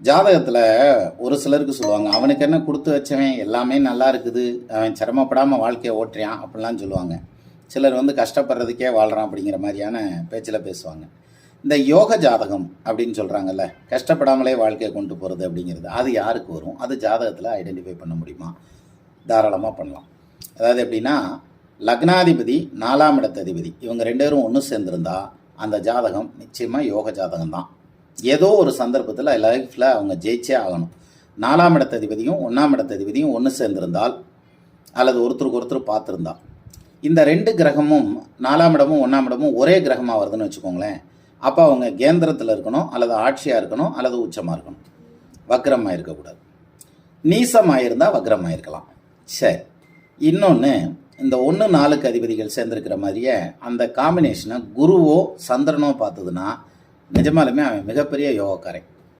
ஜாதகத்தில் ஒரு சிலருக்கு சொல்லுவாங்க, அவனுக்கு என்ன கொடுத்து வச்சவன் எல்லாமே நல்லா இருக்குது, அவன் சிரமப்படாமல் வாழ்க்கையை ஓட்டுறான் அப்படிலாம் சொல்லுவாங்க. சிலர் கஷ்டப்படுறதுக்கே வாழ்கிறான் அப்படிங்கிற மாதிரியான பேச்சில் பேசுவாங்க. இந்த யோக ஜாதகம் அப்படின்னு சொல்கிறாங்கல்ல, கஷ்டப்படாமலே வாழ்க்கையை கொண்டு போகிறது அப்படிங்கிறது, அது யாருக்கு வரும்? அது ஜாதகத்தில் ஐடென்டிஃபை பண்ண முடியுமா? தாராளமாக பண்ணலாம். அதாவது எப்படின்னா, லக்னாதிபதி 4ஆம் இடத்ததிபதி இவங்க 2 பேரும் ஒன்று சேர்ந்துருந்தா அந்த ஜாதகம் நிச்சயமாக யோக ஜாதகம் தான். ஏதோ ஒரு சந்தர்ப்பத்தில் லைஃப்பில் அவங்க ஜெயிச்சே ஆகணும். 4ஆம் இடத்ததிபதியும் 1ஆம் இடத்ததிபதியும் ஒன்று சேர்ந்திருந்தால் அல்லது ஒருத்தருக்கு ஒருத்தர் பார்த்துருந்தா, இந்த 2 கிரகமும் 4ஆம் இடமும் 1ஆம் இடமும் ஒரே கிரகமாக வருதுன்னு வச்சுக்கோங்களேன். அப்போ அவங்க கேந்திரத்தில் இருக்கணும், அல்லது ஆட்சியாக இருக்கணும், அல்லது உச்சமாக இருக்கணும். வக்ரமாக இருக்கக்கூடாது. நீசமாக இருந்தால் வக்ரமாக இருக்கலாம். சரி, இன்னொன்று, இந்த 1-4க்கு அதிபதிகள் சேர்ந்துருக்கிற மாதிரியே அந்த காம்பினேஷனை குருவோ சந்திரனோ பார்த்ததுன்னா நிஜமாலுமே அவன் மிகப்பெரிய யோகக்காரன்.